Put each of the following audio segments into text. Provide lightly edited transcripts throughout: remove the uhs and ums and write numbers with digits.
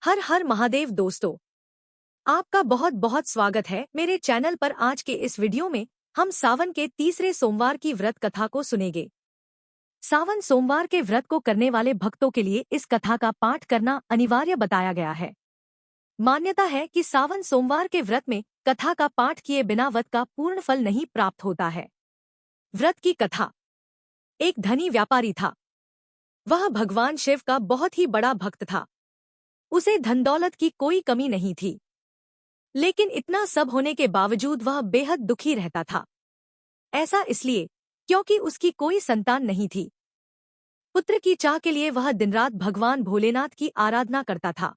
हर हर महादेव दोस्तों, आपका बहुत बहुत स्वागत है मेरे चैनल पर। आज के इस वीडियो में हम सावन के तीसरे सोमवार की व्रत कथा को सुनेंगे। सावन सोमवार के व्रत को करने वाले भक्तों के लिए इस कथा का पाठ करना अनिवार्य बताया गया है। मान्यता है कि सावन सोमवार के व्रत में कथा का पाठ किए बिना व्रत का पूर्ण फल नहीं प्राप्त होता है। व्रत की कथा। एक धनी व्यापारी था। वह भगवान शिव का बहुत ही बड़ा भक्त था। उसे धन दौलत की कोई कमी नहीं थी, लेकिन इतना सब होने के बावजूद वह बेहद दुखी रहता था। ऐसा इसलिए क्योंकि उसकी कोई संतान नहीं थी। पुत्र की चाह के लिए वह दिन रात भगवान भोलेनाथ की आराधना करता था।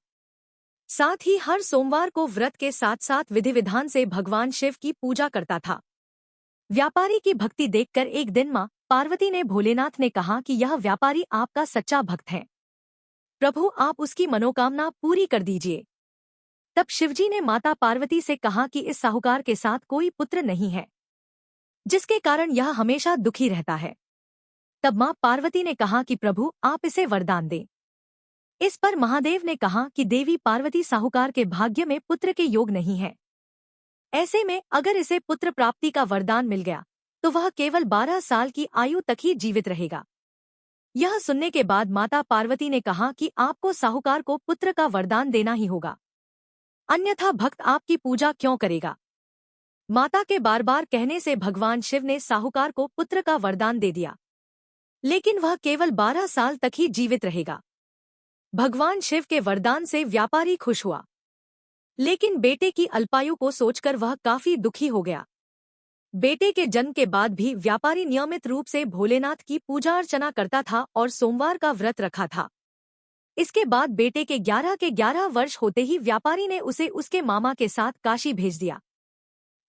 साथ ही हर सोमवार को व्रत के साथ साथ विधि विधान से भगवान शिव की पूजा करता था। व्यापारी की भक्ति देखकर एक दिन मां पार्वती ने भोलेनाथ ने कहा कि यह व्यापारी आपका सच्चा भक्त है, प्रभु आप उसकी मनोकामना पूरी कर दीजिए। तब शिवजी ने माता पार्वती से कहा कि इस साहूकार के साथ कोई पुत्र नहीं है, जिसके कारण यह हमेशा दुखी रहता है। तब मां पार्वती ने कहा कि प्रभु आप इसे वरदान दें। इस पर महादेव ने कहा कि देवी पार्वती साहूकार के भाग्य में पुत्र के योग नहीं है। ऐसे में अगर इसे पुत्र प्राप्ति का वरदान मिल गया तो वह केवल 12 साल की आयु तक ही जीवित रहेगा। यह सुनने के बाद माता पार्वती ने कहा कि आपको साहूकार को पुत्र का वरदान देना ही होगा, अन्यथा भक्त आपकी पूजा क्यों करेगा। माता के बार बार कहने से भगवान शिव ने साहूकार को पुत्र का वरदान दे दिया, लेकिन वह केवल 12 साल तक ही जीवित रहेगा। भगवान शिव के वरदान से व्यापारी खुश हुआ, लेकिन बेटे की अल्पायु को सोचकर वह काफी दुखी हो गया। बेटे के जन्म के बाद भी व्यापारी नियमित रूप से भोलेनाथ की पूजा अर्चना करता था और सोमवार का व्रत रखा था। इसके बाद बेटे के 11 वर्ष होते ही व्यापारी ने उसे उसके मामा के साथ काशी भेज दिया।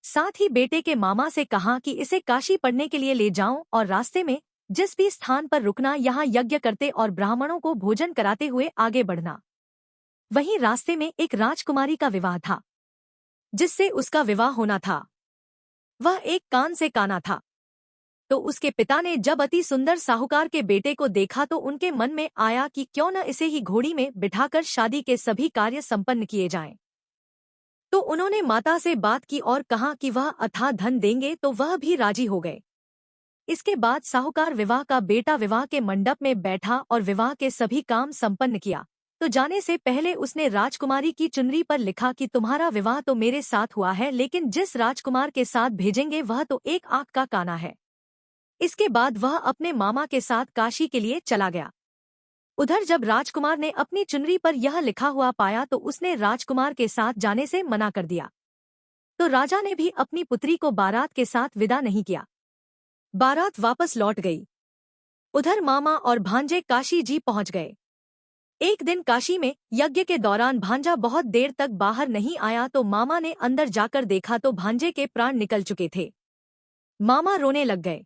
साथ ही बेटे के मामा से कहा कि इसे काशी पढ़ने के लिए ले जाऊं और रास्ते में जिस भी स्थान पर रुकना यहाँ यज्ञ करते और ब्राह्मणों को भोजन कराते हुए आगे बढ़ना। वहीं रास्ते में एक राजकुमारी का विवाह था, जिससे उसका विवाह होना था। वह एक कान से काना था। तो उसके पिता ने जब अति सुंदर साहूकार के बेटे को देखा तो उनके मन में आया कि क्यों न इसे ही घोड़ी में बिठाकर शादी के सभी कार्य संपन्न किए जाएं। तो उन्होंने माता से बात की और कहा कि वह अथाह धन देंगे, तो वह भी राजी हो गए। इसके बाद साहूकार विवाह का बेटा विवाह के मंडप में बैठा और विवाह के सभी काम संपन्न किया। तो जाने से पहले उसने राजकुमारी की चुनरी पर लिखा कि तुम्हारा विवाह तो मेरे साथ हुआ है, लेकिन जिस राजकुमार के साथ भेजेंगे वह तो एक आंख का काना है। इसके बाद वह अपने मामा के साथ काशी के लिए चला गया। उधर जब राजकुमार ने अपनी चुनरी पर यह लिखा हुआ पाया तो उसने राजकुमार के साथ जाने से मना कर दिया। तो राजा ने भी अपनी पुत्री को बारात के साथ विदा नहीं किया। बारात वापस लौट गई। उधर मामा और भांजे काशी जी पहुंच गए। एक दिन काशी में यज्ञ के दौरान भांजा बहुत देर तक बाहर नहीं आया, तो मामा ने अंदर जाकर देखा तो भांजे के प्राण निकल चुके थे। मामा रोने लग गए।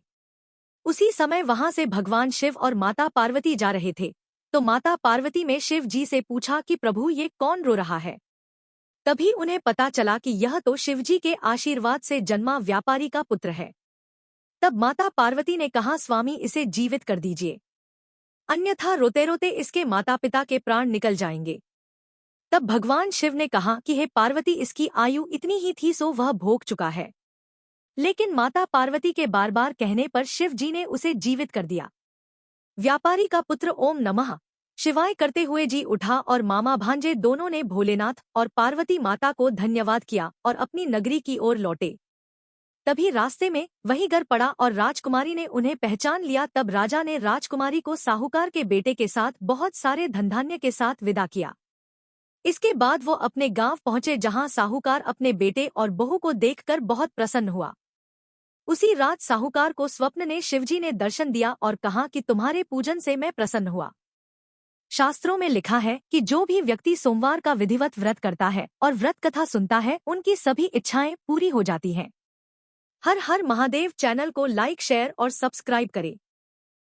उसी समय वहां से भगवान शिव और माता पार्वती जा रहे थे। तो माता पार्वती ने शिव जी से पूछा कि प्रभु ये कौन रो रहा है। तभी उन्हें पता चला कि यह तो शिवजी के आशीर्वाद से जन्मा व्यापारी का पुत्र है। तब माता पार्वती ने कहा स्वामी इसे जीवित कर दीजिए, अन्यथा रोते रोते इसके माता पिता के प्राण निकल जाएंगे। तब भगवान शिव ने कहा कि हे पार्वती इसकी आयु इतनी ही थी सो वह भोग चुका है। लेकिन माता पार्वती के बार बार कहने पर शिव जी ने उसे जीवित कर दिया। व्यापारी का पुत्र ओम नमः शिवाय करते हुए जी उठा और मामा भांजे दोनों ने भोलेनाथ और पार्वती माता को धन्यवाद किया और अपनी नगरी की ओर लौटे। तभी रास्ते में वही घर पड़ा और राजकुमारी ने उन्हें पहचान लिया। तब राजा ने राजकुमारी को साहूकार के बेटे के साथ बहुत सारे धनधान्य के साथ विदा किया। इसके बाद वो अपने गांव पहुंचे, जहां साहूकार अपने बेटे और बहू को देखकर बहुत प्रसन्न हुआ। उसी रात साहूकार को स्वप्न ने शिवजी ने दर्शन दिया और कहा कि तुम्हारे पूजन से मैं प्रसन्न हुआ। शास्त्रों में लिखा है कि जो भी व्यक्ति सोमवार का विधिवत व्रत करता है और व्रत कथा सुनता है उनकी सभी इच्छाएं पूरी हो जाती हैं। हर हर महादेव चैनल को लाइक शेयर और सब्सक्राइब करें।